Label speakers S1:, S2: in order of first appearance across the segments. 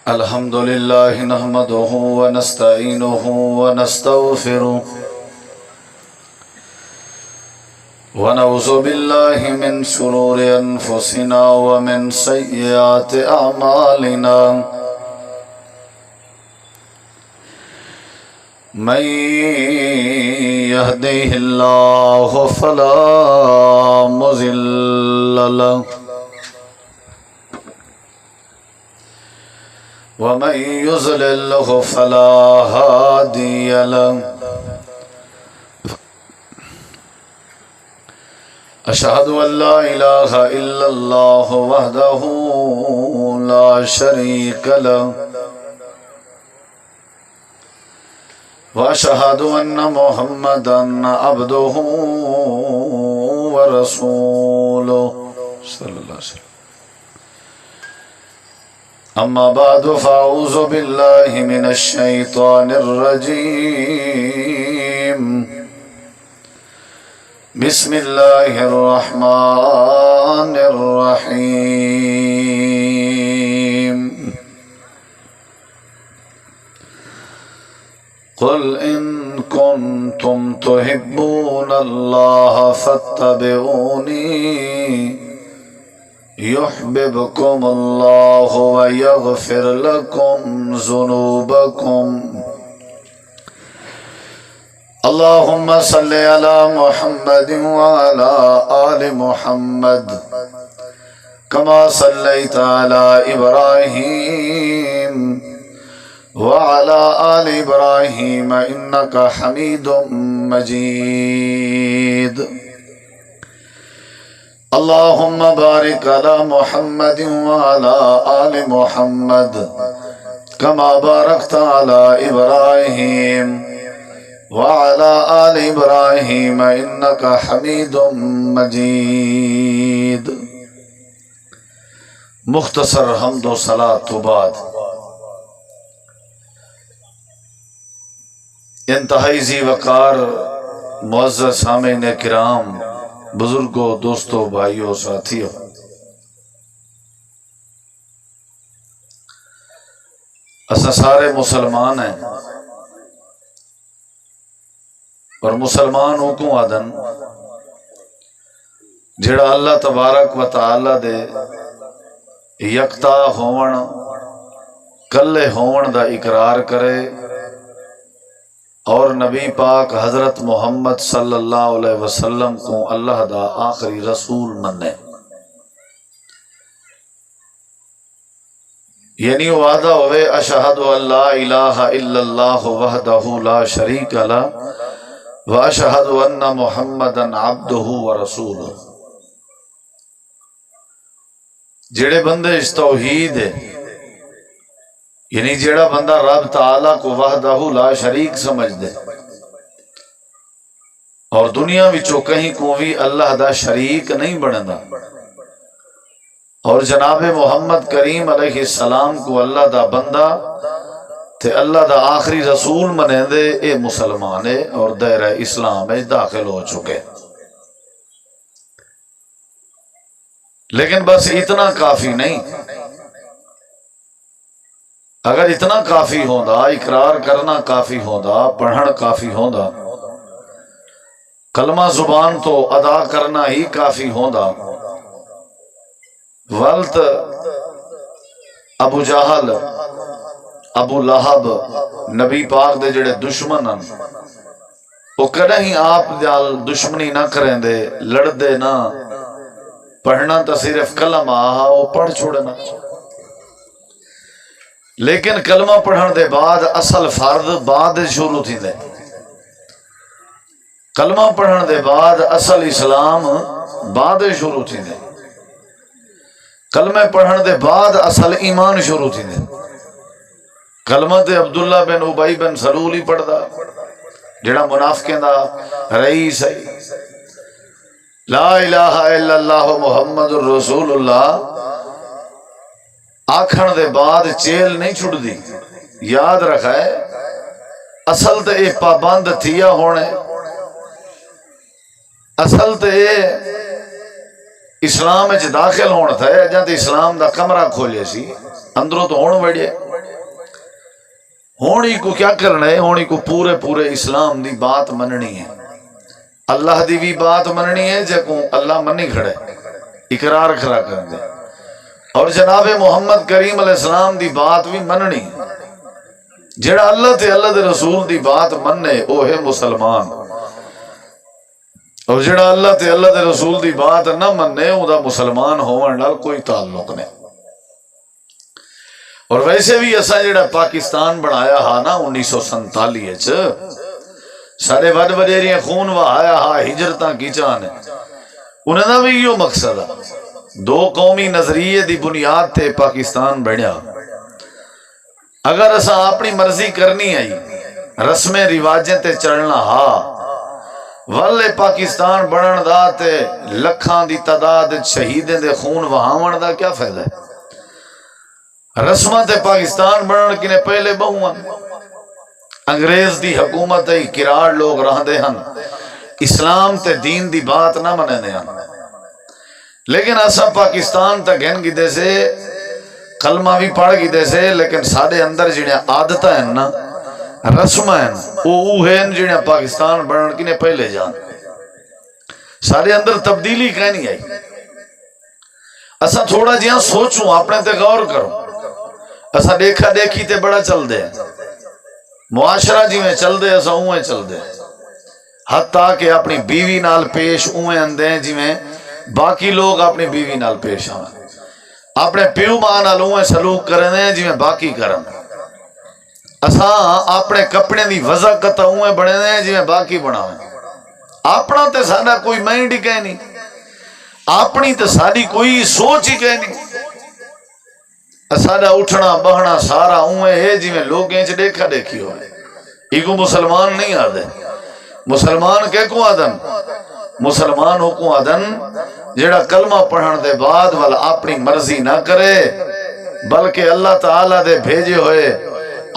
S1: الحمد لله نحمده ونستعينه ونستغفره ونعوذ بالله من شرور أنفسنا ومن سيئات أعمالنا من يهده الله فلا مضل له ومن يضلل فلا هادي له أشهد أن لا إله إلا الله وحده لا شريك له وأشهد أن محمدا عبده ورسوله صلى الله عليه وسلم. أما بعد فأعوذ بالله من الشيطان الرجيم. بسم الله الرحمن الرحيم. قل إن كنتم تحبون الله فاتبعوني يحببكم الله ويغفر لكم ذنوبكم. اللهم صل على محمد وعلى آل محمد كما صليت على إبراهيم وعلى آل إبراهيم إنك حميد مجيد. اللهم بارك على محمد وعلى آل محمد كما باركت على إبراهيم وعلى آل إبراهيم إنك حميد مجيد. مختصر حمد و صلاۃ بعد انتہائی ذی وقار معزز سامعین کرام، بزرگوں، دوستوں، بھائیوں، ساتھیوں، اساں سارے مسلمان ہیں اور مسلمان ہوں کو آدن جڑا اللہ تبارک و تعالی دے یکتا ہون کلے ہون دا اقرار کرے اور نبی پاک حضرت محمد صلی اللہ علیہ وسلم کو اللہ دا آخری رسول منے. یعنی وعدہ ہوئے اشہد ان لا الہ الا اللہ وحدہ لا شریک لہ واشہد ان محمدا عبدہ ورسولہ. جڑے بندے اس توحید ہے، یعنی جیڑا بندہ رب تعالیٰ کو وحدہ لا شریک سمجھ دے اور دنیا وچوں کہیں کو بھی اللہ دا شریک نہیں بندا اور جناب محمد کریم علیہ السلام کو اللہ دا بندہ تے اللہ دا آخری رسول منے دے، اے مسلمان ہے اور دائرہ اسلام میں داخل ہو چکے. لیکن بس اتنا کافی نہیں. اگر اتنا کافی ہوندا، اقرار کرنا کافی ہوندا، پڑھن کافی ہوندا، کلمہ زبان تو ادا کرنا ہی کافی ہوندا، ولت ابو جہل، ابو لہب، نبی پاک دے جڑے دشمن ہیں وہ کدیں آپ دال دشمنی نہ کریں دے، لڑ دے نہ، پڑھنا تو صرف کلمہ آہا وہ پڑھ چھوڑنا. لیکن کلمہ پڑھن دے بعد اصل فرض بعد شروع تھی دے. کلمہ پڑھن دے بعد اصل اسلام بعد شروع تھی دے. کلمہ پڑھن دے بعد اصل ایمان شروع تھی دے. کلمہ تے عبداللہ بن ابی بن سلول ہی پڑھدا جڑا منافقیں دا رئیس ہے. لا الہ الا اللہ محمد الرسول اللہ آکھن دے بعد چیل نہیں چھڑ دی. یاد رکھا ہے اصل تے اے پابند تھیا ہونے، اصل تے اسلام داخل ہونا تھا، جہاں اسلام دا کمرہ کھولے سی اندروں تو ہون وڑے ہونی کو کیا کرنا ہے؟ ہونی کو پورے پورے اسلام دی بات مننی ہے، اللہ دی بھی بات مننی ہے، جے کو اللہ منی کھڑے اقرار کھڑا کر دے، اور جناب محمد کریم علیہ السلام دی بات بھی مننی ہے۔ جڑا اللہ تے اللہ دے رسول دی بات مننے وہ ہے مسلمان، اور جڑا اللہ تے اللہ دے رسول دی بات نہ مننے او دا مسلمان ہون نال کوئی تعلق نہیں۔ اور ویسے بھی اسا جڑا پاکستان بنایا ہا نا 1947 سارے وڈ وڈیریاں خون وہایا ہا، ہجرتاں کیچاں نے، انہاں دا بھی یہ مقصد ہے، دو قومی نظریے دی بنیاد تے پاکستان بنیا۔ اگر اسا اپنی مرضی کرنی آئی رسم رواجیں تے چلنا ہا والے پاکستان بنن دا تے لکھاں دی تعداد شہیدیں دے خون وہاون دا کیا فائدہ ہے؟ رسمہ تے پاکستان بنن کنے پہلے بہوان انگریز دی حکومت ہی کراڑ لوگ رہ دے ہن، اسلام تے دین دی بات نہ منے دے ہن، لیکن اسا پاکستان تا گھن گی دے سے کلمہ بھی پڑھ گی دے سے، لیکن سارے اندر جنہیں عادتہ ہیں نا رسمہ ہیں وہ ہیں جنہیں پاکستان بنن کی نے پہلے جان، سارے اندر تبدیلی کہیں نہیں آئی۔ اسا تھوڑا جہاں سوچوں اپنے تے غور کروں، اسا دیکھا دیکھی تے بڑا چل دے، معاشرہ جی میں چل دے اسا اوہیں چل دے، حتیٰ کہ اپنی بیوی نال پیش اوہیں اندے جی میں باقی لوگ اپنی بیوی نال پیش آئیں، اپنے پیو ماں نال اوہیں سلوک کرنے جی میں باقی کرن، اساں اپنے کپڑے دی وضاقت اوہیں بڑھنے جی میں باقی بناویں، اپنا تے سادہ کوئی مائنڈ ہی کہہ نہیں، اپنی تے ساری کوئی سوچ ہی کہہ نہیں، سادہ اٹھنا بہنا سارا اوہیں ہے جی میں لوگیں چھ دیکھا دیکھی ہوئے، ایگو مسلمان نہیں آدھے، مسلمان کے کو آدن؟ مسلمان ہو کو آدن جڑا کلمہ پڑھن دے بعد والا اپنی مرضی نہ کرے بلکہ اللہ تعالیٰ دے بھیجے ہوئے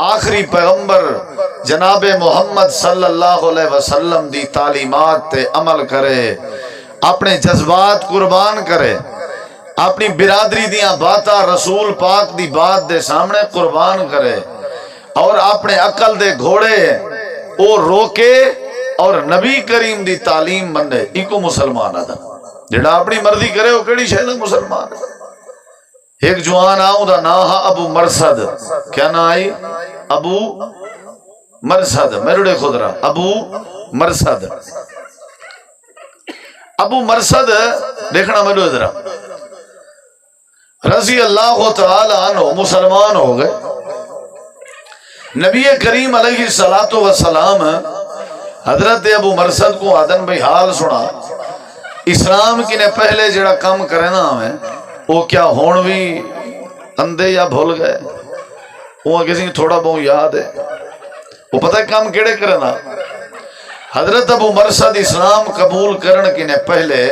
S1: آخری پیغمبر جناب محمد صلی اللہ علیہ وسلم دی تعلیمات تے عمل کرے، اپنے جذبات قربان کرے، اپنی برادری دیاں باتاں رسول پاک دی بات دے سامنے قربان کرے، اور اپنے عقل دے گھوڑے او روکے اور نبی کریم دی تعلیم منے، ایکو مسلمان آدھا جڑا اپنی مرضی کرے وہ کیڑی شاید مسلمان۔ ایک جوان آؤں دا ناہا ابو مرصد، کیا نا آئی؟ ابو مرصد، میرے خود رہا ابو مرصد، ابو مرصد دیکھنا میرے ادھر رضی اللہ تعالی عنہ مسلمان ہو گئے، نبی کریم علیہ السلام حضرت ابو مرصد کو آدن بھئی حال سنا، اسلام کی نے پہلے جڑا کام کرنا ہمیں وہ کیا ہون بھی اندے یا بھول گئے، وہ کسی تھوڑا بہت یاد ہے، وہ پتہ ہے کام کیڑے کرنا؟ حضرت ابو مرصد اسلام قبول کرن کی نے پہلے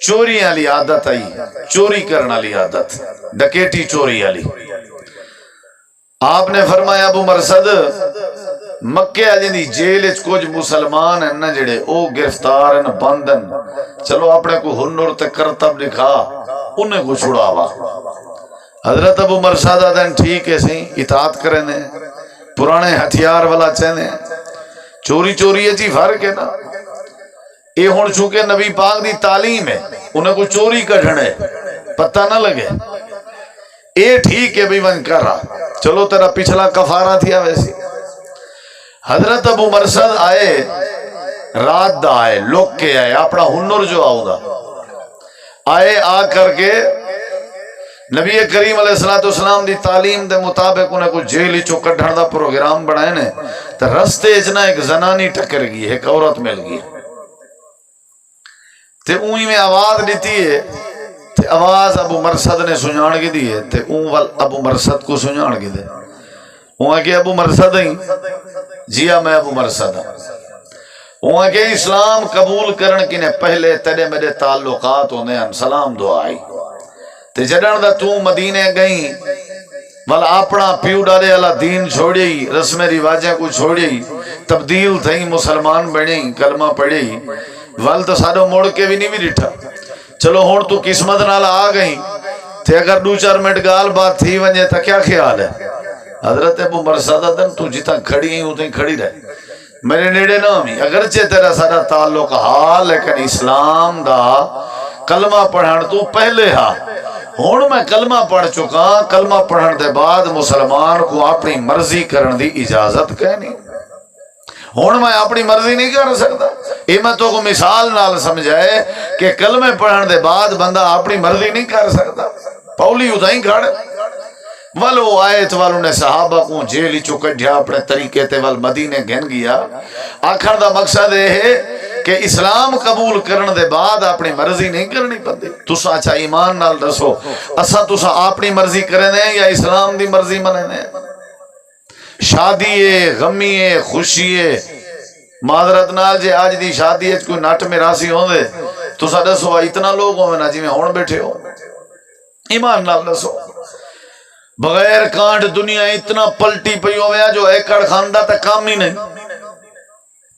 S1: چوری والی عادت آئی، چوری کرنا لی عادت، ڈکیٹی چوری والی۔ آپ نے فرمایا ابو مرصد مکے آجیں دی جیل اچ کچھ مسلمان ہیں نا جڑے او گرفتار ہیں بندن، چلو اپنے کو ہنر تے کرتب دکھا انہیں کو چھڑاوا۔ حضرت ابو مرصد آدھیں ٹھیک ہے سی اطاعت کرنے، پرانے ہتھیار والا چہنے، چوری چوری ہے چی فرق ہے نا، اے ہون چونکہ نبی پاک دی تعلیم ہے انہیں کو چوری کٹھنے پتہ نہ لگے، اے ٹھیک ہے بھی ون کر رہا، چلو تیرا پچھلا کفارہ تھیا ویسی۔ حضرت ابو مرصد آئے رات دا آئے لوگ کے آئے اپنا ہنر جو آؤں دا آئے آ کر کے نبی کریم علیہ السلام دی تعلیم دے مطابق انہیں کوئی جیلی چو کٹھن دا پروگرام بڑھائے نے تو رستے اچنا ایک زنانی ٹکر گئی، ایک عورت مل گئی، تے اونہی میں آواز دیتی ہے، تے آواز ابو مرصد نے سنجان کی دی ہے، تے اون وال ابو مرصد کو سنجان کی دے، وہاں کہ ابو مرصد ہی جی ہاں میں ابو مرصد ہوں، وہاں کہ اسلام قبول کرن کی نے پہلے تیرے میرے تعلقات ہونے ہیں، سلام دعائی تے جڑن دا تو مدینے گئی والا اپنا پیو ڈالے اللہ دین چھوڑی، رسم رواجیں کو چھوڑی، تبدیل تھئی، مسلمان بنی، کلمہ پڑھی، وال تو سارو موڑ کے بھی نہیں بھی ڈٹھا، چلو ہون تو قسمت نال آ گئی تے اگر دو چار منٹ گال بات تھی ونجے تا کیا خیال ہے؟ حضرت ابو مرصد دن تو جتنا کھڑی ہیں اتنی کھڑی رہے، میرے نیڑے نہ ہوئی، اگرچہ تیرا سارا تعلق ہا لیکن اسلام دا کلمہ پڑھن تو پہلے ہا۔ ہون میں کلمہ پڑھ چکا، کلمہ پڑھن دے بعد مسلمان کو اپنی مرضی کرن دی اجازت کہنی، ہون میں اپنی مرضی نہیں کر سکتا۔ یہ میں تو کو مثال نال سمجھائے کہ کلمہ پڑھن دے بعد بندہ اپنی مرضی نہیں کر سکتا۔ پولی ادھائیں کھڑ والو آیت والوں نے صحابہ کو جیلی چکڑیا اپنے طریقے تے وال مدینے گھن گیا۔ آخر دا مقصد ہے کہ اسلام قبول کرن دے بعد اپنی مرضی نہیں کرنی پڑتی۔ تسا اچھا ایمان نال دسو اسا تسا اپنی مرضی کریں دیں یا اسلام دی مرضی منیں دیں؟ شادی غمی خوشی معذرت نال جے آج دی شادی ہے کوئی نٹ میراسی ہوں دے تسا دسو اتنا لوگ ہوں نا جی میں ہون بیٹھے ہو؟ ایمان نال دسو بغیر کانٹ دنیا اتنا پلٹی پئی ہویا جو ایکڑ خاندہ تے کام ہی نہیں۔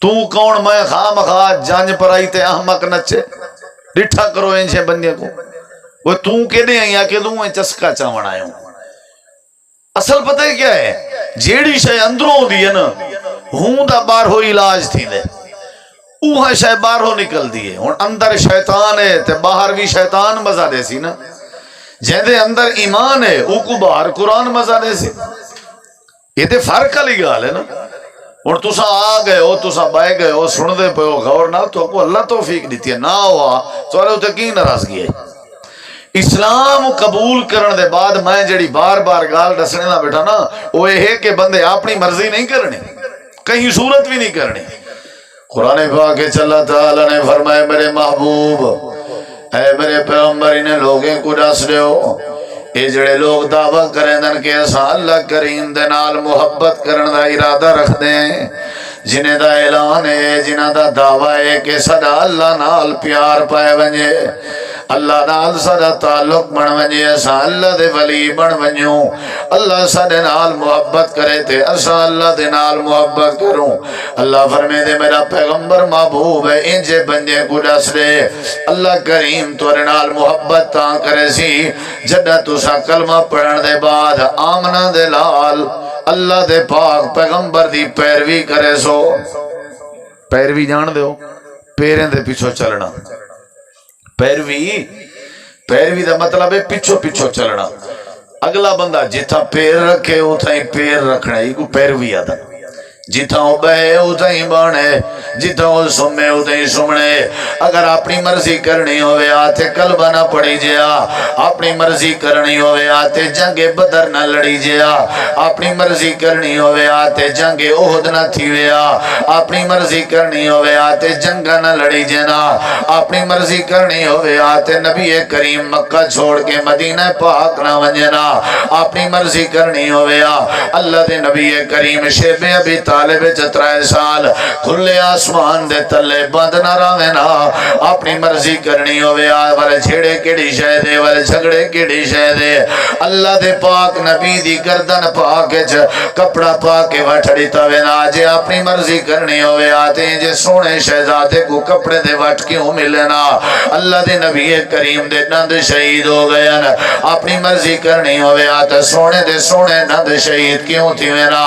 S1: تو کون میں خام خواہ جانج پر آئی تے احمق نچے ڈٹھا کرو انچے بندے کو وہ تو کے دے ہیں یا کہ دوں ہیں چسکا چاون آئے ہوں۔ اصل پتہ ہے کیا ہے جیڑی شے اندروں دی ہے نا ہوں دا بار ہو علاج تھی دے اوہ شے بار ہو نکل دیئے ہون اندر شیطان ہے تے باہر بھی شیطان مزہ دے سی نا جہدے اندر ایمان ہے او کو باہر قرآن مزہ دے سی۔ یہ تے فرق علی گال ہے نا۔ اور تسا آ گئے ہو تسا بائے گئے ہو سن دے پہ ہو غور نہ تو کو اللہ توفیق دیتی ہے نہ ہوا تو ارے ہوتے کی ناراضگی ہے۔ اسلام قبول کرن دے بعد میں جڑی بار بار گال ڈسنے نہ بیٹھا نا وہ یہ ہے کہ بندے اپنی مرضی نہیں کرنی کہیں صورت بھی نہیں کرنی۔ قرآن پاک کے اللہ تعالیٰ نے فرمائے میرے محبوب اے میرے پیغمبر انہیں لوگیں کو ڈس رہے ہو یہ جڑے لوگ دعویٰ کریں دن کہ ایسا اللہ کریم دے نال محبت کرن دا ارادہ رکھ دیں جنہیں دا اعلان ہے جنہیں دا دعویٰ ہے کہ صدا اللہ نال پیار پائے ونجے اللہ نال صدا تعلق بن ونجے ایسا اللہ دے ولی بن ونجوں اللہ صدے نال محبت کرے تے ایسا اللہ دے نال محبت کروں۔ اللہ فرمے دے میرا پیغمبر محبوب ہے انجے بندے کو ڈس دے اللہ کریم تورے نال محبت تاں کرے سی جدہ تسا کلمہ پڑھن دے بعد آمنہ دے لال اللہ دے پاک پیغمبر دی پیروی کرے سو۔ پیروی جان دے ہو پیریں دے پیچھو چلنا، پیروی دا مطلب ہے پیچھو پیچھو چلنا۔ اگلا بندہ جتھا پیر رکھے اتھا ہی پیر رکھنا ہی کو پیروی آدھا جتھا ہو بہے اتھا ہی بانے جتھا ہو سمے اتھا ہی سمنے۔ اگر اپنی مرضی کرنی ہوئے آتے کلبہ نہ پڑی جیا اپنی مرضی کرنی ہوئے آتے جنگ بدر نہ لڑی جیا اپنی مرضی کرنی ہوئے آتے جنگ احد نہ تھی ویا اپنی مرضی کرنی ہوئے آتے جنگ نہ لڑی جنا اپنی مرضی کرنی ہوئے آتے نبی کریم مکہ چھوڑ کے مدینہ پاک نہ ونجنا اپنی مرضی کرنی ہوئے اللہ دے نبی کریم شیب ابی طالب 4 سال کھلے آسمان دے تلے بند نہ راوینا اپنی مرضی کرنی ہوئے والے چھیڑے کیڑی شے دے والے جھگڑے کیڑی شے دے اللہ دے پاک نبی دی گردن پاک کپڑا پاک وٹھڑی توینا جے اپنی مرضی کرنی ہوئے آتے جے سونے شہزادے کو کپڑے دے وٹ کیوں ملنا اللہ دے نبی کریم دے نند شہید ہو گئے اپنی مرضی کرنی ہوئے آتے سونے نند شہید کیوں تھی وینا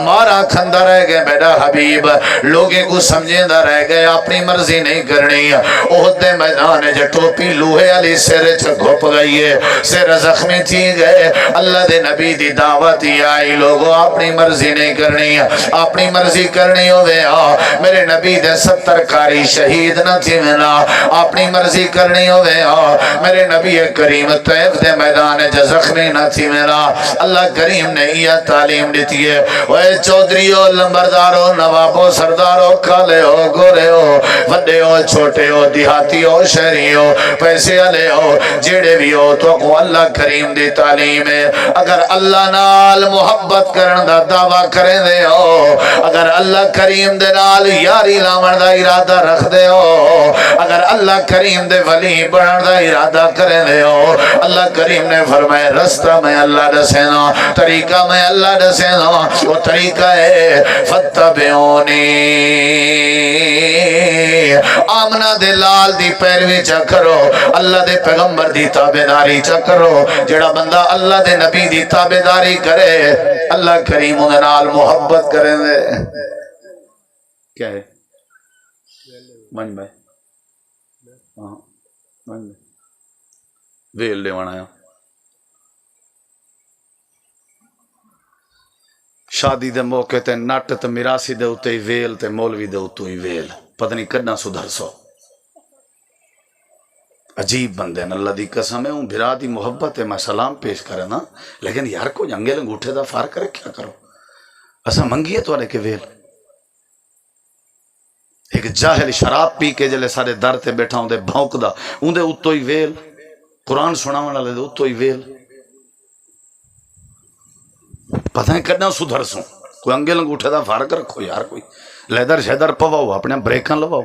S1: مارا کھندہ رہ گئے میرا حبیب لوگیں کو سمجھیں دا رہ گئے اپنی مرضی نہیں کرنی احد دے میدان جو ٹوپی لوہے علی سر گھپ گئی ہے سر زخمی تھی گئے اللہ دے نبی دی دعوت آئی لوگوں اپنی مرضی نہیں کرنی اپنی مرضی کرنی ہوئے میرے نبی دے 70 کاری شہید نہ تھی منا اپنی مرضی کرنی ہوئے میرے نبی کریم طیف دے میدان جو زخمی نہ تھی منا اللہ کریم نے یہ تعلیم دیتی ہے وہ چودریو لمبردارو نوابو سردارو کالے ہو گورے ہو وڈے ہو چھوٹے ہو دیہاتی ہو شہری ہو پیسے والے ہو جیڑے بھی ہو تو کو اللہ کریم دی تعلیم ہے اگر اللہ نال محبت کرن دا دعویٰ کریں دے ہو اگر اللہ کریم دے نال یاری لاون دا ارادہ رکھ دے ہو اگر اللہ کریم دے ولی بنن دا ارادہ کریں دے ہو اللہ کریم نے فرمائے رستہ میں اللہ دسینا طریقہ میں اللہ دسینا وہ طریقہ ہے فتبعونی، آمنہ دے لال دی پیروی چا کرو، اللہ دے پیغمبر دی تابعداری چا کرو۔ جڑا بندہ اللہ دے نبی دی تابعداری کرے اللہ کریم انہیں نال محبت کریں دے۔ کیا ہے من بھائی؟ ہاں من بھائی ویل لے وانا ہے۔ شادی دے موقع تے نٹ تے میراسی دے اتے ہی ویل تے مولوی دے اتے ہی ویل، پتہ نہیں کدنا سدھر سو۔ عجیب بندے ہیں، اللہ دی قسم ہے، ہوں بھرا دی محبت ہے، میں سلام پیش کرے نا، لیکن یار کو جنگے لنگوٹھے دا فار کرے کیا کرو؟ اسا منگی ہے تو آنے کے ویل۔ ایک جاہل شراب پی کے جلے سارے در تے بیٹھا ہوں دے بھونک دا، ہوں دے اتو ہی ویل، قرآن سناونا لے دے اتو ہی ویل۔ پتہ نہیں کدنا سدھر سوں، کوئی انگے لنگوٹھے دا فار کر رکھو یار، کوئی لیدر شیدر پواؤ، اپنے بریکاں لواؤ۔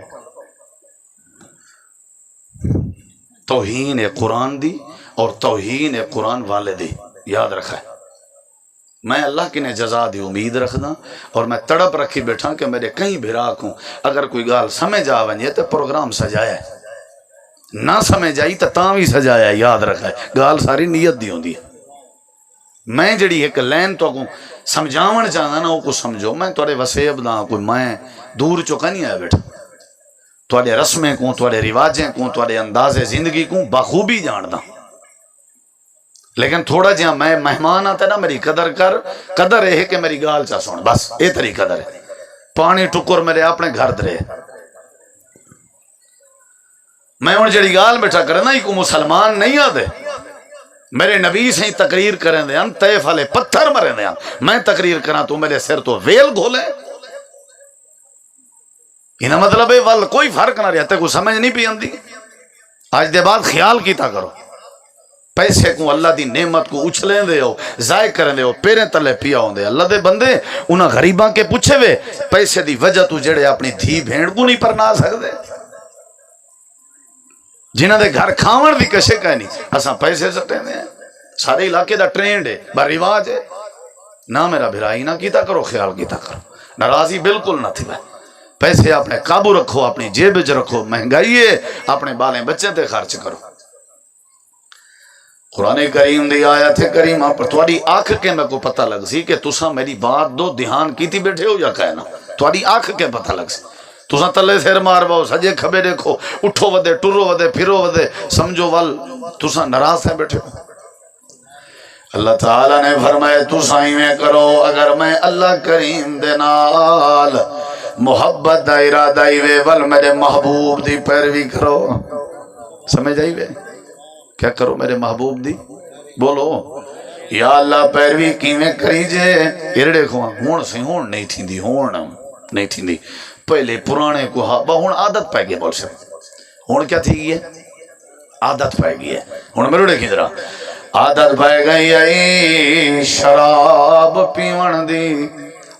S1: توہین قرآن دی اور توہین قرآن والے دی یاد رکھا ہے۔ میں اللہ کی نے جزا دی امید رکھنا اور میں تڑپ رکھی بیٹھا کہ میرے کہیں بھراک ہوں، اگر کوئی گال سمجھ آونجے تو پروگرام سجایا ہے، نہ سمجھ آئی تو تاں بھی سجایا ہے، یاد رکھا ہے۔ گال ساری نیت دی ہوندی ہے۔ میں جڑی ایک لین تو کو سمجھاون چاہنا نا وہ کو سمجھو، میں توڑے وسیب دا کوئی میں دور چکا نہیں آیا بیٹھا، توڑے رسمیں کو، توڑے رواجیں کو، توڑے انداز زندگی کو بخوبی جان دا، لیکن تھوڑا جہاں میں مہمان آتا نا میری قدر کر، قدر ہے کہ میری گال چاہ سن، بس اے تری قدر ہے۔ پانی ٹکر میرے اپنے گھر درے، میں ان جڑی گال بیٹھا کرنا ہی کو مسلمان نہیں آدھے، میرے نبی سے ہی تقریر کریں دے ہم، طیف والے پتھر مریں دے ہم، میں تقریر کرنا تو میرے سر تو ویل گھولے۔ انہا مطلب ہے وال کوئی فرق نہ رہتا، کوئی سمجھ نہیں پی اندی۔ آج دے بعد خیال کیتا کرو، پیسے کو اللہ دی نعمت کو اچھلیں دے ہو، ضائع کریں دے ہو، پیریں تلے پیا ہوں دے۔ اللہ دے بندے انہاں غریباں کے پوچھے وے پیسے دی وجہ تو جڑے اپنی دھی بھیڑ کو نہیں پرنا سکتے، جنہ دے گھر کھاون دی کشے کہیں نہیں، اساں پیسے سٹیں دے ہیں، سارے علاقے دا ٹرینڈ ہے، رواج ہے۔ نہ میرا بھرائی نہ کیتا کرو، خیال کیتا کرو، ناراضی بالکل نہ تھی بھائی۔ پیسے اپنے قابو رکھو، اپنی جیب وچ رکھو، مہنگائی ہے، اپنے بالیں بچے تے خرچ کرو۔ قرآن کریم دی آیت کریمہ پر تھوڑی آنکھ کے میں کو پتہ لگ سی کہ تساں میری بات دو دھیان کیتی بیٹھے ہو یا کہنا، تھوڑی آنکھ کے پتہ لگ سی، تساں تلے سیر مار باؤ، سجے کھبے دیکھو، اٹھو ودے ٹرو ودے پھرو ودے، سمجھو وال تساں ناراض ہیں بیٹھے ہو۔ اللہ تعالیٰ نے فرمائے تساں ہی میں کرو، اگر میں اللہ کریم دے نال محبت دا ارادہ ہی وے ول میرے محبوب دی پیروی کرو۔ سمجھ آئی وے کیا کرو میرے محبوب دی؟ بولو یا اللہ پیروی کیویں کری جے؟ ارڑے کھواں ہون سی ہون نہیں تھی دی، ہون نہیں تھی دی، پہلے پرانے کو با ہون عادت پہ گئے، بول سے ہون کیا تھی گئی ہے؟ عادت پہ گئی ہے۔ ہون میرے کی طرح عادت پہ گئی ہے شراب پیون دی،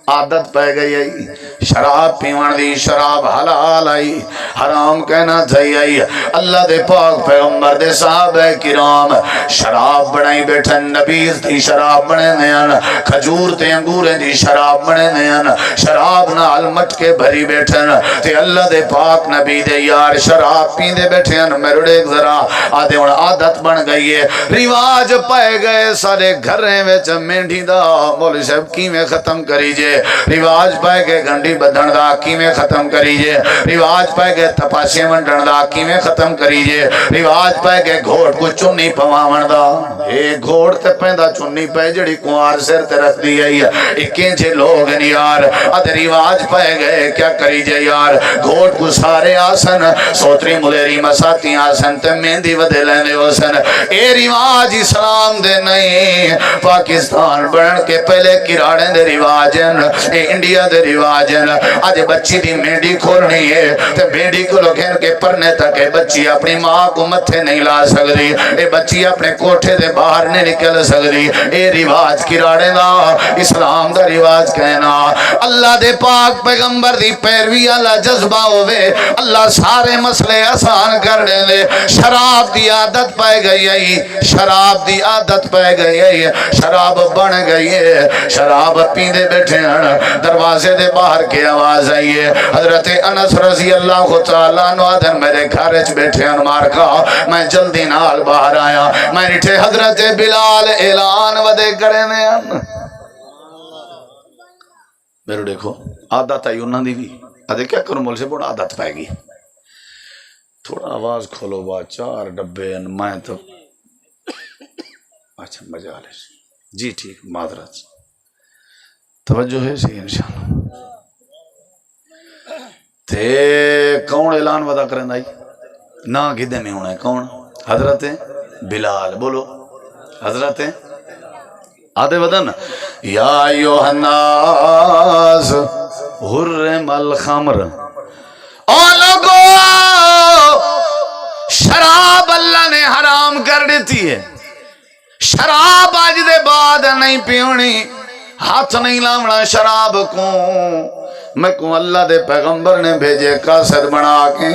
S1: عادت پہ گئی ہے شراب پیون دی، شراب حلال آئی حرام کہنا چاہیے آئی۔ اللہ دے پاک پیغمبر دے صحابہ کرام شراب بنائی بیٹھن، نبیز دی شراب بنے نیان، کھجور تے انگورے دی شراب بنے نیان، شراب نال مٹ کے بھری بیٹھن تے اللہ دے پاک نبی دے یار شراب پیندے بیٹھن۔ میرے ایک ذرا آدھے ہون عادت بن گئی ہے، رواج پائے گئے سارے گھریں وچ مینڈی دا، مولوی صاحب کیویں ختم کری جے؟ رواج پائے گئے گھنڈی بدھن دا، کیویں ختم کری جے؟ رواج پائے گئے تپاشے ونڈن دا، کیویں ختم کری جے؟ رواج پائے گئے گھوڑ کو چنی پواون دا، اے گھوڑ تے پیندا چنی پہ جڑی کوار سر تے رکھ دی ہے، اکیں جے لوگ نہیں یار، ادھے رواج پائے گئے کیا کری جے یار؟ گھوڑ کو سارے آسن، سوتری ملیری مساتی آسن تے مہندی ودے لیندے آسن۔ اے رواج اسلام دے نہیں، پاکستان بڑھن کے پہلے کراڑیں دے رواجن، اے انڈیا دے رواجن۔ آج بچی دی مینڈی کھولنی ہے تے مینڈی کو لوگیں کے پرنے تک اے بچی اپنی ماں کو متھے نہیں لا سکتی، اے بچی اپنے کوٹھے دے باہر نہیں نکل سکتی۔ اے رواج کراڑیں دا، اسلام دا رواج کہنا۔ اللہ دے پاک پیغمبر دی پیروی والا جذبہ ہوئے، اللہ سارے مسئلے آسان کر دیں دے۔ شراب دی عادت پائے گئی ہے، شراب دی عادت پائے گئی ہے، شراب بن گئی ہے، شراب پیندے بیٹھے ہیں۔ دروازے دے باہر کے آواز آئی ہے حضرت انس رضی اللہ تعالیٰ عنہ آدھن میرے گھر وچ بیٹھے ان مارکا میں جلدی نال باہر آیا میں نٹھے حضرت بلال اعلان ودے کرے نے میرے دیکھو عادت آئی انہاں دی بھی ادھے کیا کروں مول سے بڑا عادت پائے گی تھوڑا آواز کھولو با 4 ڈبے میں تو اچھا مجالس جی ٹھیک معذرت توجہ ہے سی انشاءاللہ تے کون اعلان ودا کریں آئی نا گدے میں ہونا ہے کون حضرت بلال بولو حضرت آدھے ودن یا ایوہ الناس حرم الخمر او لوگو شراب اللہ نے حرام کر دیتی ہے شراب آج دے بعد نہیں پیونی ہاتھ نہیں لاؤنا شراب کو میں کو اللہ دے پیغمبر نے بھیجے کاسد بنا کے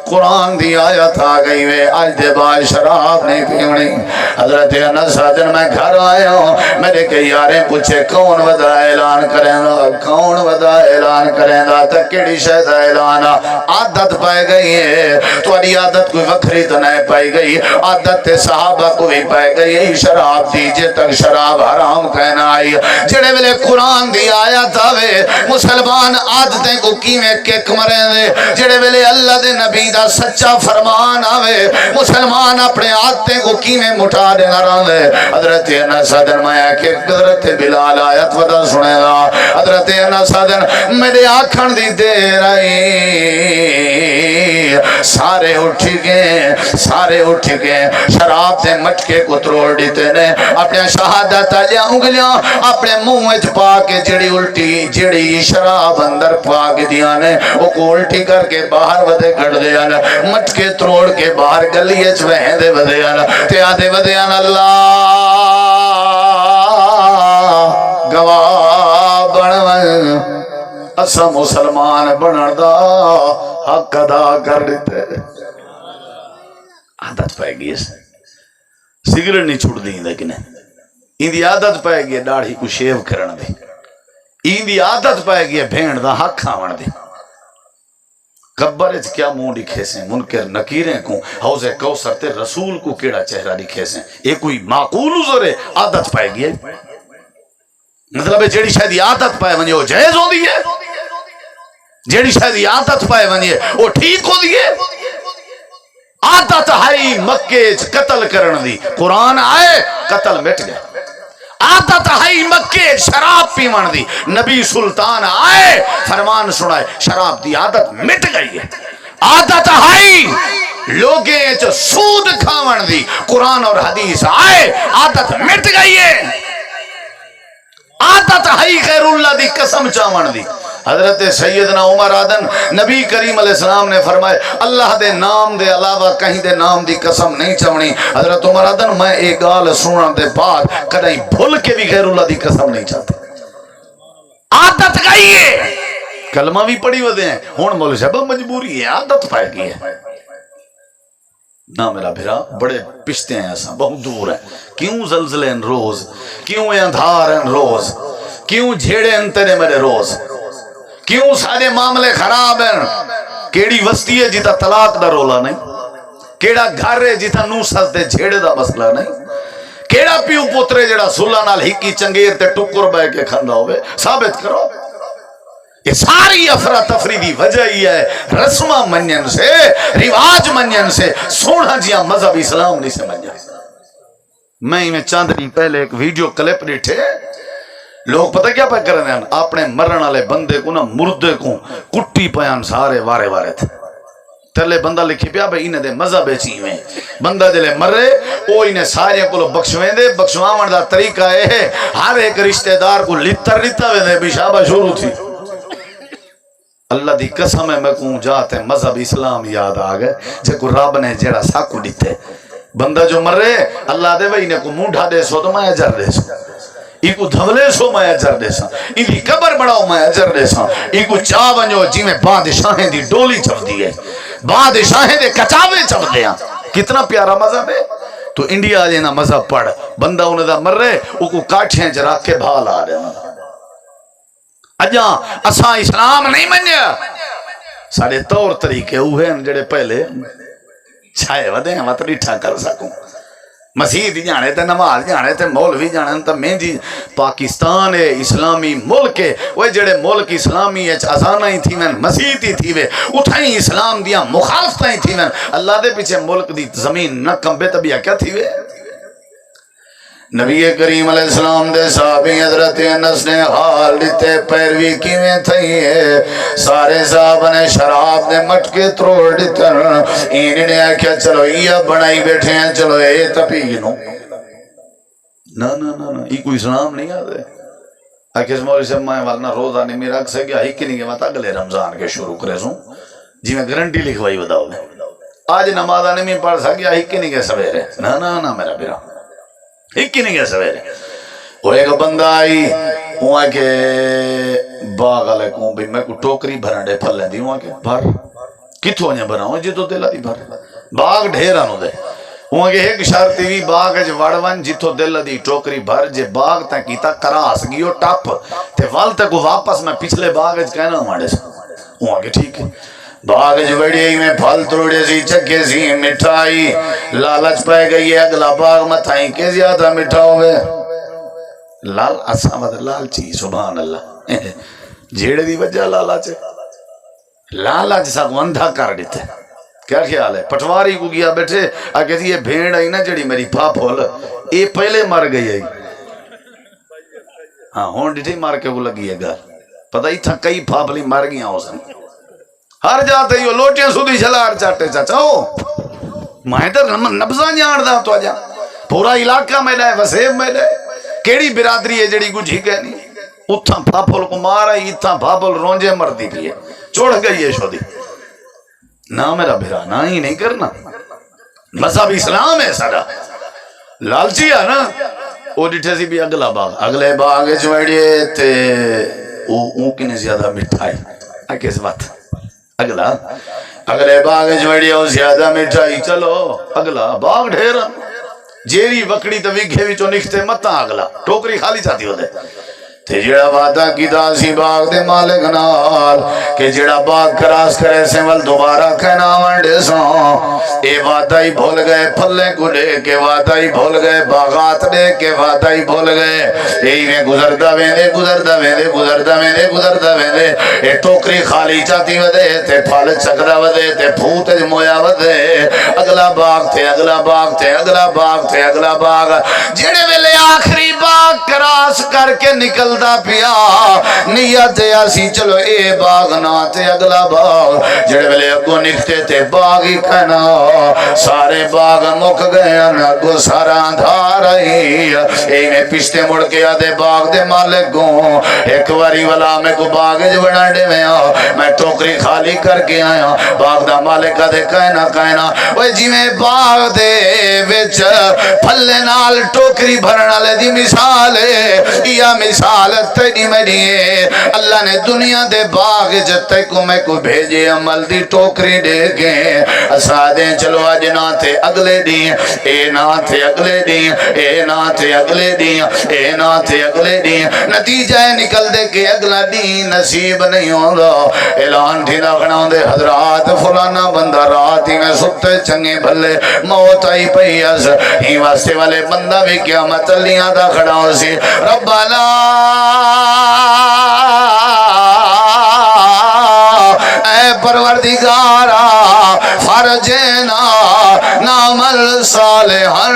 S1: قرآن دی آیت آ گئی وے آج دے بعد شراب نہیں پیونی حضرت انس حضر میں گھر آیا ہوں میرے کے یاریں پوچھے کون ودا اعلان کریں دا کون ودا اعلان کریں دا تک کیڑی شاید اعلان عادت پائے گئی ہے تو اری عادت کوئی وکھری تو نہیں پائی گئی عادت صحابہ کو بھی پائے گئی شراب دیجے تک شراب حرام کہنا آئی جڑے ویلے قرآن دی آیت آوے مسلمان عادتیں کو کیویں کک مریں دے جڑے ویلے اللہ دے نبی دا سچا فرمان آوے مسلمان اپنے عادتیں کو کیویں مٹا دینا رہے حضرت انس حضر میں کہ حضرت بلال آیت ودا سنے گا حضرت انس حضر میرے آکھن دی دیر آئی سارے اٹھ گئے شراب تے مٹکے کو تروڑ دیتے نے اپنے شہادت لیا انگلیاں اپنے منہ وچ پا کے جڑی الٹی جڑی شراب اندر پاک دیا نے وہ کو الٹی کر کے باہر ودے کڑ دیا نا مٹکے تروڑ کے باہر گلیے چوہیں دے ودے نا تے آدھے ودے نا اللہ گواہ بنویں اسا مسلمان بنن دا حق ادا کر دیتے عادت پائے گی سگریٹ نہیں چھوڑ دی لیکن ان دی عادت پائے گی داڑھی کو شیو کرن دی ان دی عادت پائے گی بھینڈ دا حق کھاون دی قبر اچ کیا منہ لکھے سے منکر نکیریں کو حوض کوثر تے رسول کو کیڑا چہرہ لکھے سے یہ کوئی معقول حضور ہے عادت پائے گی مطلب ہے جیڑی شاید عادت پائے ونجے وہ جائز ہو دی ہے جیڑی شاید عادت پائے ونجے وہ ٹھیک ہو دی ہے عادت ہے مکے قتل کرن دی قرآن آئے قتل مٹ گئے عادت ہے مکے شراب پیون دی نبی سلطان آئے فرمان سنائے شراب دی عادت مٹ گئی ہے عادت ہے لوگیں چو سود کھاون دی قرآن اور حدیث آئے عادت مٹ گئی ہے عادت ہے غیر اللہ دی قسم چاون دی حضرت سیدنا عمر آدن نبی کریم علیہ السلام نے فرمائے اللہ دے نام دے علاوہ کہیں دے نام دی قسم نہیں چونی حضرت عمر آدن میں ایک گال سنن دے بعد کدیں بھول کے بھی غیر اللہ دی قسم نہیں چاہتے عادت گئی ہے کلمہ بھی پڑھی ودے ہیں ہون مول شبہ مجبوری ہے عادت پائے گئی ہے نہ میرا بھرا بڑے پشتے ہیں ایسا بہت دور ہے کیوں زلزلے ان روز کیوں اندھار ان روز کیوں جھیڑے ان تیرے میرے روز کیوں سارے معاملے خراب ہیں کیڑی وسطی ہے جیتا طلاق دا رولا نہیں کیڑا گھر ہے جیتا نو سس دے جھیڑے دا مسئلہ نہیں کیڑا پیو پوترے جڑا سلح نال ہکی چنگیر تے ٹکر بے کے کھندا ہوئے ثابت کرو یہ ساری افراتفری دی وجہ ہی ہے رسمہ منین سے رواج منین سے سونا جیاں مذہب اسلام نہیں سمجھا میں چاند دن پہلے ایک ویڈیو کلپ ڈیٹھے لوگ پتہ کیا پہ کرنے ہیں اپنے مرن والے بندے کو نا مردے کو کٹی پیان سارے وارے وارے تھے تلے بندہ لکھی پیا بھئی انہیں دے مذہب چیویں بندہ جلے مرے او انہیں سارے کو بخشویں دے بخشوان دا طریقہ ہے ہر ایک رشتہ دار کو لتر لیتا وے دے بشابہ شروع تھی اللہ دی قسم ہے میں کہوں جاتے مذہب اسلام یاد آگئے جے کو رب نے جیڑا ساکو دیتے بندہ جو مرے اللہ دے وے انہیں کو مونڈھا دے سو تو میں اجر دے سو ایکو دھولے سو میں اجر دے ساں ایلی قبر بڑھاؤ میں اجر دے ساں ایکو چاہ بنجو جی میں بادشاہیں دی ڈولی چڑھ دی ہے بادشاہیں دے کچاوے چڑھ دیا کتنا پیارا مذہب ہے تو انڈیا جینا مذہب پڑھ بندہ انہیں دا مر رہے او کو کاٹھیں جرا کے بھال آ رہے ہیں اجا اساں اسلام نہیں منیا سارے طور طریقے وہ ہیں جڑے پہلے چھائے ودے ہیں مت ڈٹھا کر سکوں مسیح جانے تے نماز جانے تے مولوی جانے تے مہندی پاکستان ہے اسلامی ملک ہے وہ جڑے ملک اسلامی ہے آسانا ہی تھی میں مسیح تھی وے اٹھائیں اسلام دیا مخالفتیں تھی میں اللہ دے پیچھے ملک دی زمین نہ کمبے تبیا کیا تھی وے نبی کریم علیہ السلام دے صحابی حضرت انس نے حال دیتے پیروی کی میں تھی ہے سارے صحابہ نے شراب دے مٹکے تروڑ دیتے انہیں نے آکھیا چلو یہ بنائی بیٹھے ہیں چلو اے تپی گنو نا نا نا نا یہ کوئی اسلام نہیں آدھے آکھیس مولی سے میں والنا روزہ نہیں میرا اکسے گیا ہی کی نہیں گیا ماتا اگلے رمضان کے شروع کرے سوں جی میں گرنٹی لکھوائی بتاؤ گے آج نمازہ نہیں میں پڑھ سکیا ہی کی نہیں گیا سویرے نا نا نا میرا بیرا ایک ہی نہیں گیا سویرے وہ ایک بندہ آئی وہاں کے باغ علیہ کون بھی میں کو ٹوکری بھرنڈے پھل لیں دی وہاں کے بھر کتھو انہیں بھراؤں جی تو دلہ دی بھر باغ ڈھیرانو دے وہاں کے ایک شرطی بھی باغ ہے جو وڑوان جتو دلہ دی ٹوکری بھر جے باغ تا کیتا کراس گیو ٹاپ تے وال تک واپس میں پچھلے باغ ہے کہنا ہمارے سے وہاں کے ٹھیک ہے باغ جوڑی میں پھل توڑے سی چکے سی مٹھائی لالچ پائے گئی ہے اگلا باغ متھائیں کے زیادہ مٹھا ہوئے لال اسامت لالچی سبحان اللہ جیڑے دی وجہ لالچ لالچ سا کو اندھا کر دیتے کیا خیال ہے پٹواری کو گیا بیٹھے آگے یہ بھیڑ آئی نا جڑی میری پاپ ہول اے پہلے مر گئی ہے ہاں ہون ڈیٹھی مار کے وہ لگی ہے گھر پتہ ہی تھا کئی پھاپلی مر گیا ہو سن ہر جاتے ہی لوٹیاں سودی چھلار چاٹے چاچا ہو مائیں تر نبزہ جان دا تو آجا پورا علاقہ میں لائے وسیب میں لائے کیڑی برادری ہے جڑی کچھ ہی کہنی اتھا پھاپل کو مارا ہی اتھا پھاپل رونجے مردی بھی ہے چوڑ گئی ہے شودی نا میرا بھرا نا ہی نہیں کرنا مذہب اسلام ہے سارا لالچی ہے نا وہ ڈٹھے سی بھی اگلا باغ اگلے باغ جوڑیے تے اون کی نے زیادہ مٹھائی آکے اس بات اگلا اگلے باغ جوڑیے وہ زیادہ مٹھائی چلو اگلا باغ ڈھیرا جیری وکڑی تو وگھے بھی چو نکھتے متا اگلا ٹوکری خالی چاہتی ہو دے تے جڑا وعدہ کی داسی باغ دے مالک نال کہ جڑا باغ کراس کرے سے ول دوبارہ کہنا وانڈے سان اے وعدہ ہی بھول گئے پھلے کو دے کے وعدہ ہی بھول گئے باغات دے کے وعدہ ہی بھول گئے یہی میں گزردہ ویندے گزردہ ویندے گزردہ ویندے گزردہ ویندے اے ٹوکری خالی چاہتی ودے تے پھل چکرہ ودے تے پھوت مویا ودے اگلا باغ تے اگلا باغ تے اگلا باغ تے اگلا باغ جڑے ویلے آخری باغ کراس کر کے نکل دا پیا نیت ایسی چلو اے باغ نا تے اگلا باغ جڑے ویلے اگو نکتے تے باغ ہی کہنا سارے باغ مک گئے اگو سارا اندھار آئی اے میں پشتے مڑ کے آدھے باغ دے مالک گوں ایک واری والا میں کو باغ جو بناڈے میں میں ٹوکری خالی کر کے آیا باغ دا مالک آدھے کہنا وہ جی میں باغ دے وچ پھلے نال ٹوکری بھرنا لے دی مثال ہے یا مثال تیری میری ہے اللہ نے دنیا دے باغ جتے کو میں کو بھیجے عمل دی ٹوکری دے گئے اسادیں چلو آج نہ تھے اگلے دیں اے نہ تھے اگلے دیں اے نہ تھے اگلے دیں اے نہ تھے اگلے دیں نتیجہ نکل دے کہ اگلا دین نصیب نہیں ہوگا اعلان تھی لگنا دے حضرات فلانا بندہ رات ہی میں سکتے چنگے بھلے موت آئی پئی از ہی واسطے والے بندہ بھی قیامت لیاں دا کھڑا ہو سی ربنا اے پروردگارا فرجنا نعمل صالحا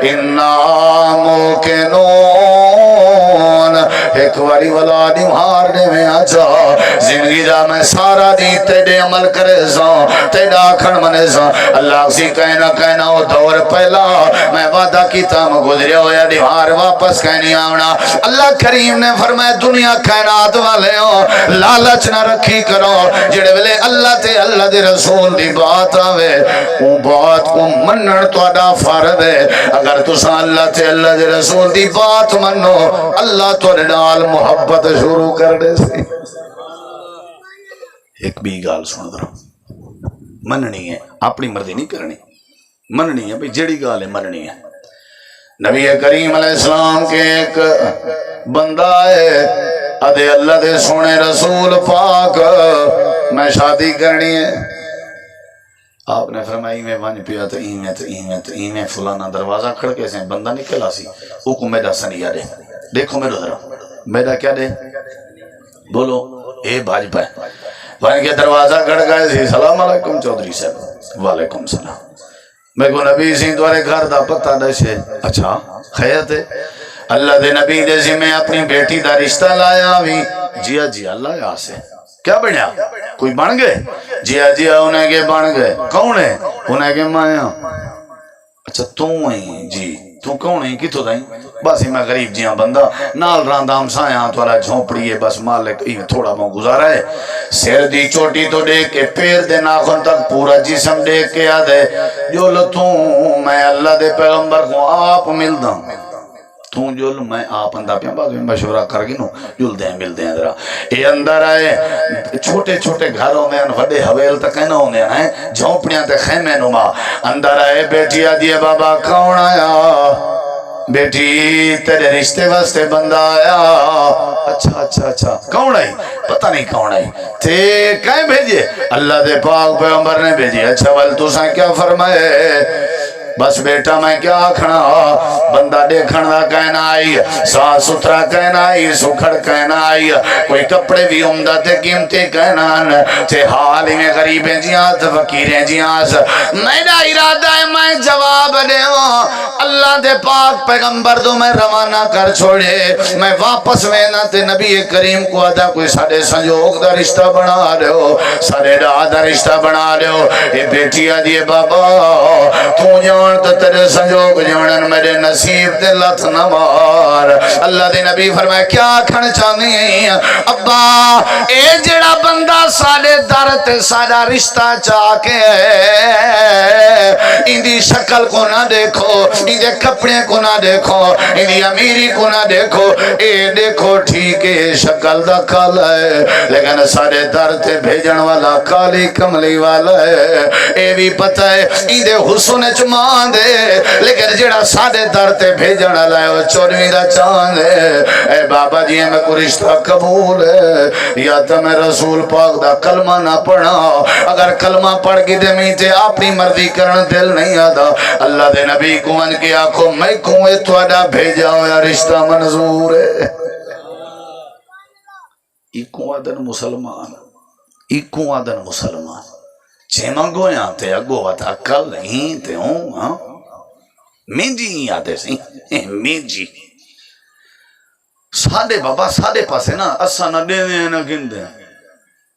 S1: انا موقنون ایک واری والا دیوار دے میں آجا زندگی دا میں سارا دی تیڑے عمل کرے ساں تیڑا کھن منے ساں اللہ سی کہنا وہ دور پہلا میں وعدہ کی تام گزرے ہویا دیوار واپس کہنی آونا اللہ کریم نے فرمایا دنیا کائنات والے ہو لالچ نہ رکھی کرو جڑے ویلے اللہ تے اللہ دے رسول دی بات آوے وہ بات کو منن تو ادا فرد ہے اگر تسا اللہ تے اللہ دے رسول دی بات منو اللہ تو نال محبت شروع کر دے سی ایک بھی گال سن درو مننی ہے اپنی مرضی نہیں کرنی مننی ہے بھئی جڑی گال ہے مننی ہے نبی کریم علیہ السلام کے ایک بندہ ہے، ادھے اللہ دے سونے رسول پاک میں شادی کرنی ہے. آپ نے فرمائی میں ون پیا تو ایویں فلانا دروازہ کھڑ کے سے بندہ نکلا سی او کو میرا سنیا دے. دیکھو میرا ذرا میرا کیا دے بولو اے بھاج پائے بھائی کے دروازہ کھڑ گئے سی. سلام علیکم چودھری صاحب. وعلیکم السلام. میں کو نبی سی دوارے گھر دا پتہ دشے. اچھا خیرت ہے. اللہ دے نبی دے ذمہ اپنی بیٹی دا رشتہ لایا بھی. جی اللہ یہاں سے کیا بنیا کوئی بن گئے؟ جی انہیں کے بن گئے. کون ہے؟ انہیں کے مایا. اچھا توں ہیں جی تو کون ہے کتوں دائیں؟ بس میں غریب جیاں بندہ نال راندام سایاں توارا جھونپڑی ہے بس مالک تھوڑا مو گزارا ہے. سیر دی چوٹی تو دیکھ کے پیر دے ناخن تک پورا جسم دیکھ کے یاد ہے جو لتوں میں اللہ دے پیغمبر کو آپ مل دا تو جو میں آپ اندہ پہ بعد میں مشورہ کر گی نو جل دیں مل دیں ذرا. یہ اندر آئے چھوٹے چھوٹے گھر ہوندے ہیں وڈے حویل تک کہنا ہوندے ہیں جھونپڑیاں تے خیمے نما. اندر آئے بیٹی آدھی بابا کون آیا؟ بیٹی تیرے رشتے واسطے بندہ آیا. اچھا کون آئی؟ پتہ نہیں کون آئی. تے کہیں بھیجے؟ اللہ دے پاک پیغمبر نے بھیجی. اچھا ول تو سائیں کیا فرمائے؟ بس بیٹا میں کیا آکھنا بندہ دیکھن دا کہنا آئی صاف ستھرا کہنا آئی سکھڑ کہنا آئی کوئی کپڑے بھی عمدہ تے قیمتی کہنا تے حال ہی میں غریبیں جیاں تے فقیریں جیاں. میرا ارادہ ہے میں جواب دے اللہ دے پاک پیغمبر دو میں روانہ کر چھوڑے میں واپس وینا تے نبی کریم کو ادا کوئی ساڑے سنجوگ دا رشتہ بنا رہے ہو ساڑے دا رشتہ بنا رہے ہو. اے بیٹی آدھی بابا تو جان تو تیرے سنجوگ جانن میرے نصیب تے لت نہ مار. اللہ دے نبی فرمائے کیا کھن چاہنی ہیں ابا اے جڑا بندہ سارے در تے سارا رشتہ چاہ کے اندی شکل کو نہ دیکھو اندے کپڑے کو نہ دیکھو اندی امیری کو نہ دیکھو اے دیکھو ٹھیک ہے شکل دا کالا ہے لیکن سارے در تے بھیجن والا کالی کملی والا ہے. اے بھی پتہ ہے اندے حسن چمان دے لیکن جڑا سادے در تے بھیجن لائے وہ چورویں دا چاند ہے. اے بابا جی میں کو رشتہ قبول ہے یا تو میں رسول پاک دا کلمہ نہ پڑھا اگر کلمہ پڑھ کی دے میں تے اپنی مرضی کرن دل نہیں آدھا. اللہ دے نبی کو من کے آنکھوں میں کوئے توڑا بھیجا ہویا رشتہ منظور ہے. ایکوں آدن مسلمان چھے منگو یہاں تے اگو واتا کل ہی تے ہوں مینجی ہی آتے سی مینجی سادے بابا سادے پاسے نا اسا نہ دے دیں نہ گن دیں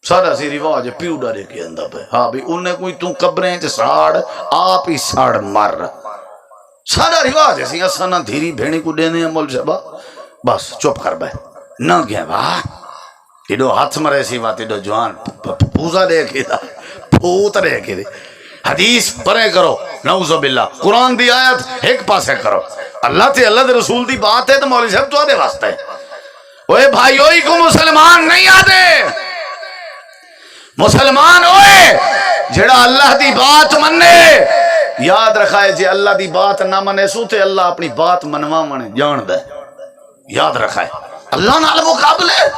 S1: سادہ سی رواج پیو ڈارے کے اندر پہ ہاں بھی انہیں کوئی تو قبریں تے ساڑ آپ ہی ساڑ مر سادہ رواج ہے سی اسا نہ دھیری بھیڑی کو دے دیں مول شبا بس چپ کر بے نہ گیا واہ ایڈو ہاتھ مرے سی وات ایڈو جوان پوزا دے کے دا پھوت رہے کے دے حدیث پرے کرو نعوذ باللہ قرآن دی آیت ایک پاسے کرو اللہ تے اللہ دے رسول دی بات ہے تو مولی صاحب تو آدھے واسطہ ہے. اوے بھائیوئی کو مسلمان نہیں آدھے مسلمان ہوئے جڑا اللہ دی بات مننے یاد رکھائے جے اللہ دی بات نہ منے سو تے اللہ اپنی بات منوا منے جان دے یاد رکھائے اللہ نال مقابلے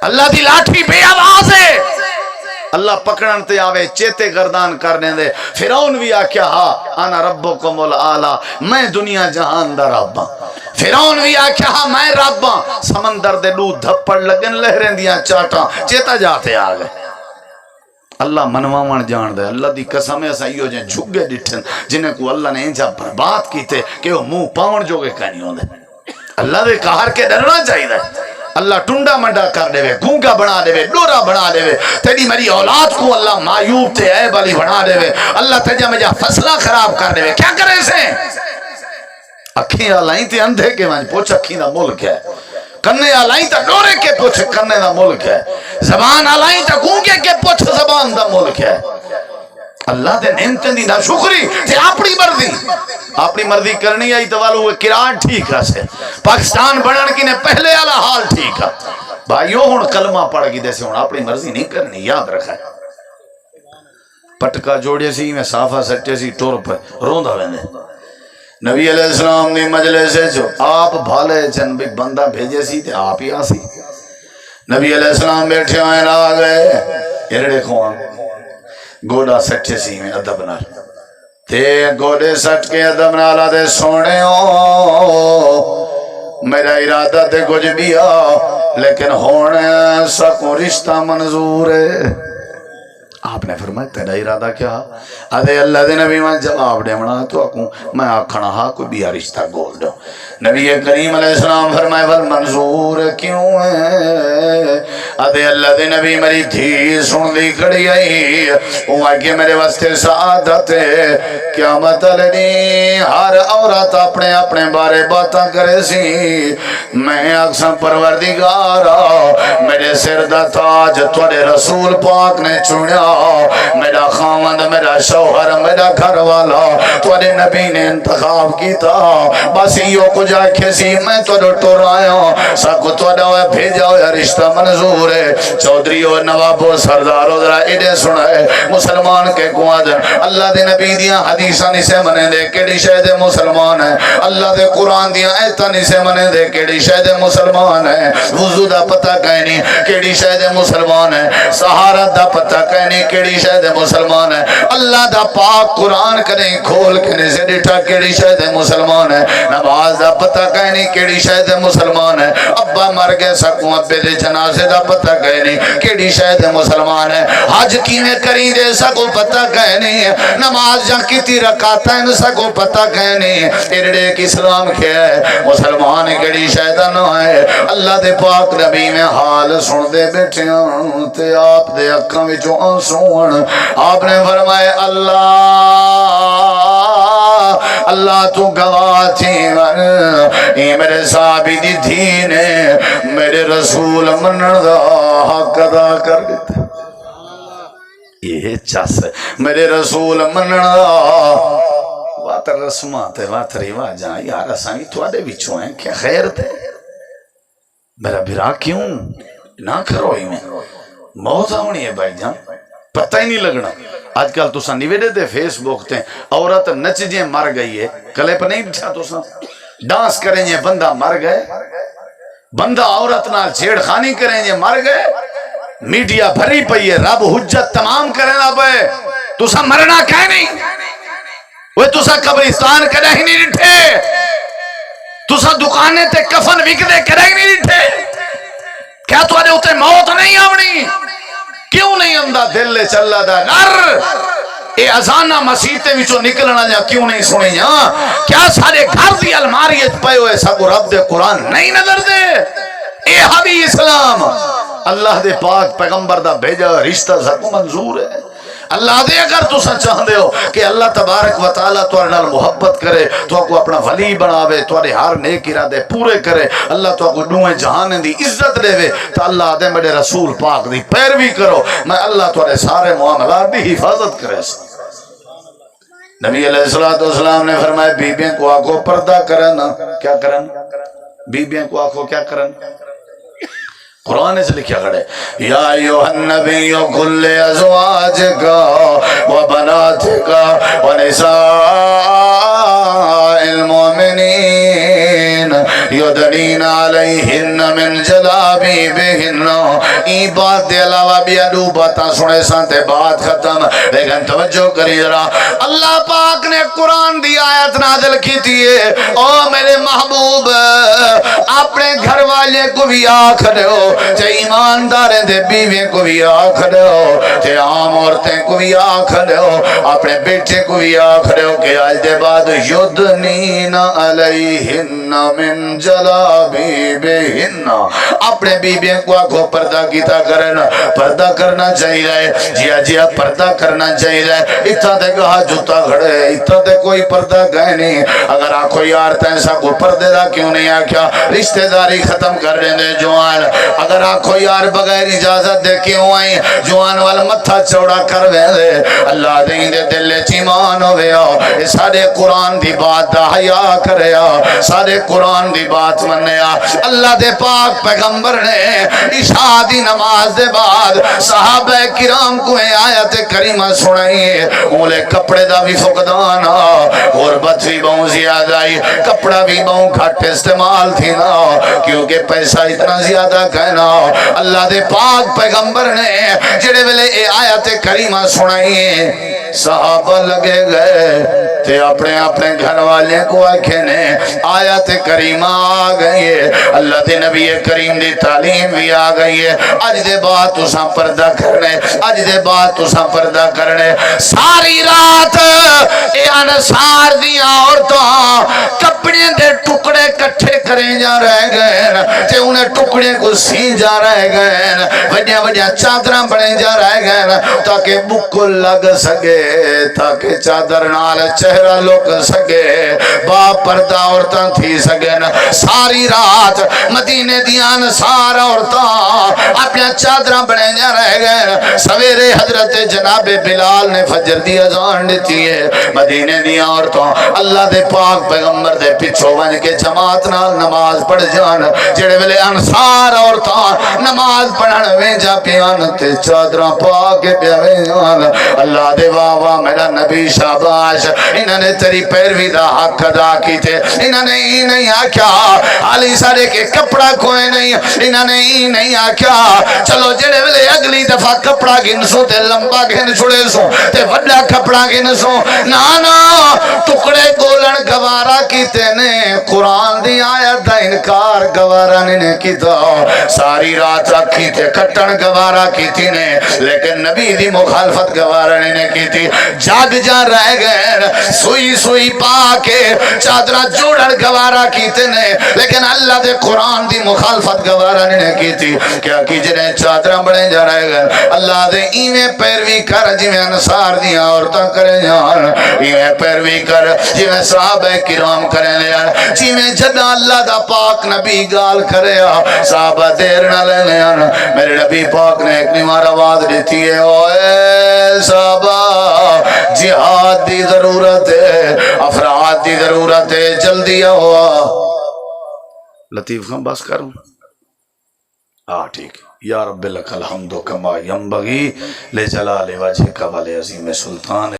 S1: اللہ دی لاٹھی بے آواز ہے اللہ پکڑن تے آوے چیتے گردان کرنے دے. فرعون بھی آکیا ہاں انا ربکم العالی میں دنیا جہان دا رب ہاں. فرعون بھی آکیا ہاں میں رب ہاں. سمندر دے دو دھپڑ لگن لہریں دیاں چاٹاں چیتا جاتے آگئے. اللہ منوامان جان دے اللہ دی قسم ایسا ایو جن جھگے ڈٹھن جنہیں کو اللہ نے انجا برباد کیتے کہ وہ منہ پاون جو کے کہنی ہوں دے. اللہ دے کہار کے ڈرنا چاہیے دے. اللہ ٹنڈا منڈا کر دے وے گونگا بنا دے وے ڈورا بنا دے وے تیری میری اولاد کو اللہ معیوب تے عیب والی بنا دے وے اللہ تجا مجا فصلہ خراب کر دے وے کیا کرے سے اکھیں آلائیں تے اندھے کے وانج پوچھ اکھیں دا ملک ہے کنے آلائیں تے ڈورے کے پوچھ کنے دا ملک ہے زبان آلائیں تے گونگے کے پوچھ زبان دا ملک ہے. اللہ دے نعمتیں دی نہ شکری تے اپنی مرضی کرنی آئی تو والو ہوئے کران ٹھیک ہے سے پاکستان بڑھن کی نے پہلے والا حال ٹھیک ہے. بھائیو ہن کلمہ پڑھ گی دیسے ہن اپنی مرضی نہیں کرنی یاد رکھا ہے. پٹکا جوڑے سی میں صافہ سٹے سی ٹور پر روندہ ویندے نبی علیہ السلام دی مجلس جو آپ بھالے چن بھی بندہ بھیجے سی تے آپ ہی آسی نبی علیہ السلام بیٹھے ہوئے آ گئے ارڑے خوان گوڑا سٹھے سی میں ادب نال تے گوڑے سٹ کے ادب نالا دے سونے میرا ارادہ تے کچھ بھی لیکن ہونے سکو رشتہ منظور ہے آپ نے فرمایا تیرا ارادہ کیا ادھے اللہ دے نبی میں جواب دے منا تو اکوں میں آکھنا ہاں کوئی بھی رشتہ گول دو نبی کریم علیہ السلام فرمائے والمنظور کیوں ہے ادھے اللہ دے نبی میری دھی سن لی کھڑی آئی وہ کہ میرے واسطے سعادت ہے قیامت لنی ہر عورت اپنے اپنے بارے باتاں کرے سی میں اکثر پروردگارا میرے سر دا تاج توڑے رسول پاک نے چنیا میرا خامد میرا شوہر میرا گھر والا توڑے نبی نے انتخاب کی تھا بس یہ کچھ آکھے سی میں توڑے ٹور آیا ساکو توڑے بھیجا ہویا رشتہ منظور ہے چودری اور نواب و سردار و ذرا ایڈے سنائے مسلمان کے قواد اللہ دے نبی دیاں حدیثہ نسے منے دے کیڑی شہد مسلمان ہے اللہ دے قرآن دیاں ایتا نسے منے دے کیڑی شہد مسلمان ہے وضو دا پتہ کہنی کیڑی شہد مسلمان ہے سہارت دا پتہ کہنی کیڑی شہد مسلمان ہے اللہ دا پاک قرآن کریں کھول کے سے ڈٹھا کیڑی شہد مسلمان ہے نماز دا پتہ کہنی کیڑی شہد مسلمان ہے ابا مر گئے سکوں ابے دے جنازے دا پتہ کہنی کیڑی شہد مسلمان ہے حج کی میں کری دے سکوں پتہ کہنی نماز جا کتی رکعتیں سکوں پتہ کہنی ارڑے کی اسلام کیا ہے مسلمان کیڑی شہد نہ ہے اللہ دے پاک نبی میں حال سن دے بیٹھے تے آپ دے اکھاں وچوں آنسون آپ نے فرمائے اللہ تو گواہ تھی یہ میرے صحابی دی دھی نے میرے رسول منن دا حق ادا کر دیتا یہ چس میرے رسول منن دا واتر رسمات واتر رواجاں یار اساں بھی تواڈے وچوں ہیں کیا خیر تے میرا بھرا کیوں نہ کرو ہی میں موت آونی ہے بھائی جان پتہ ہی نہیں لگنا آج کل تو سن نویڈے دے فیس بک تے عورت نچ جے مر گئی ہے کلپ نہیں بچھا تو سن ڈانس کریں جے بندہ مر گئے بندہ عورت نال چھیڑ خانی کریں جے مر گئے میڈیا بھری پئی ہے رب حجت تمام کرنا پے تو سن مرنا کہیں نہیں وہ تو سن قبرستان کرے ہی نہیں ڈٹھے تو سن دکانے تے کفن وک دے کرے ہی نہیں ڈٹھے کیا تو آدھے اتے موت نہیں آونی کیوں نہیں اندہ دل لے چلا دا نر اے ازانہ مسیحتے وچوں نکلنا جا کیوں نہیں سنے جا کیا سارے گھر دی الماریت پہ ہوئے سگو رب دے قرآن نہیں نظر دے اے حبی اسلام اللہ دے پاک پیغمبر دا بھیجا رشتہ سگو منظور ہے اللہ دے اگر تو سن چاہتے ہو کہ اللہ تبارک و تعالیٰ تمہارے نال محبت کرے تو کو اپنا ولی بناوے تمہارے ہر نیک ارادے پورے کرے اللہ تو کو دوئے جہان دی عزت دے وے تو اللہ دے میرے رسول پاک دی پیروی کرو میں اللہ تمہارے سارے معاملات دی حفاظت کرے نبی علیہ السلام نے فرمایا بیبیاں کو آنکھوں پردہ کرنا کیا کرنا بیبیاں کو آنکھوں کیا کرنا قرآن سے لکھا کھڑے یا ایوہ النبی کل ازواجکا و بناتکا و نساء المومنین یدنین علیہن من جلابی بہن ای بات دے علاوہ بھی ادو باتاں سنے سانتے بات ختم لیکن توجہ کری ذرا اللہ پاک نے قرآن دی آیت نازل کی تھی او میرے محبوب اپنے گھر والے کو بھی آکھ رہے ہو تے ایمانداریں دے بیویں کو بھی آکھ رہے ہو تے عام عورتیں کو بھی آکھ رہے ہو اپنے بیٹے کو بھی آکھ رہے ہو کہ آج دے بعد یدنین علیہن من جلابی بہن اپنے بیویں کو آکھو پردہ کیتا کرنا پردہ کرنا چاہیے جیا پردہ کرنا چاہیے اتنا دے کہا جوتا گھڑے اتنا دے کوئی پردہ گئے نہیں اگر آکھو یار تیسا کو پردے دا کیوں نہیں آکھیا رشتہ داری ختم کر دیں جوان اگر آنکھو یار بغیر اجازت دے کیوں آئیں جوان والا متھا چوڑا کر دے اللہ دیں دے دل چیمان ہویا سارے قرآن دی بات دا حیا کریا سارے قرآن دی بات منیا اللہ دے پاک پیغمبر نے عشاء دی نماز دے بعد صحابہ کرام کو آیت کریمہ سنائی اولے کپڑے دا بھی فقدان غربت بھی بہت زیادہ آئی کپڑا بھی بہت گھٹ استعمال تھی نا کیونکہ پیسہ اتنا زیادہ کہنا اللہ دے پاک پیغمبر نے جڑے ویلے اے آیت کریمہ سنائی صحابہ لگے گئے تے اپنے اپنے گھر والے کو آکھنے آیت کریمہ آ گئی ہے اللہ دے نبی کریم دی تعلیم بھی آ گئی ہے اج دے بعد تساں پردہ کرنے اج دے بعد تساں پردہ کرنے ساری رات اے انصار دی عورتاں کپڑے دے ٹکڑے کٹھے کریں جا رہ گئے تے انہیں ٹکڑے کو سی جا رہ گئے وجہ وجہ چادراں بڑے جا رہ گئے تاکہ بکل لگ سکے تاکہ چادر نال چہرہ لک سکے با پردہ عورتاں تھی سکن ساری رات مدینے دیان سارا عورتاں اپنے چادراں بڑے جا رہ گئے سویرے حضرت جناب بلال نے فجر دی اذان دیتی ہے مدینے دیان عورتاں اللہ دے پاک پیغمبر دے پچھو بن کے جماعت نال نماز پڑھ جان جڑے ویلے انصار عورتاں نماز پڑھن ویجا پیان تے چادراں پا کے پیان اللہ دے واہ میرا نبی شاباش انہوں نے تیری پیروی دا حق ادا کی تھے انہوں نے ہی نہیں آکھیا علی سارے کے کپڑا کوئے نہیں انہوں نے ہی نہیں آکھیا چلو جڑے ویلے اگلی دفعہ کپڑا گنسو تے لمبا گھن چھڑے سو تے وڈا کپڑا گنسو نانا ٹکڑے گولن گوارا کیتے نے قرآن دی آیت دا انکار گوارا نے کیتا ساری رات رکھی تے کٹن گوارا کیتی نے لیکن نبی دی مخالفت گوارا نے کیتی جاگ جا رہ گئے سوئی سوئی پا کے چادرہ جوڑن گوارا کیتے نے لیکن اللہ دے قرآن دی مخالفت گوارا نے کیتی کیا کی جنہیں چادرہ بڑے جا رہ گئے اللہ دے ایویں پیروی کر جویں انصار دیا عورتاں کریں جان ایویں پیروی کر جویں صحابہ کرام کریں لیا جویں جدہ اللہ دا پاک نبی گال کریا صحابہ دیر نہ لے لیا میرے نبی پاک نے ایک نمار آواز دیتی ہے اوے صحابہ جہاد دی ضرورت ہے افراد دی ضرورت ہے جلدی ہوا لطیف خان بس کروں ٹھیک یا رب لک الحمد کما ینبغی لجلال وجہک وعظیم سلطان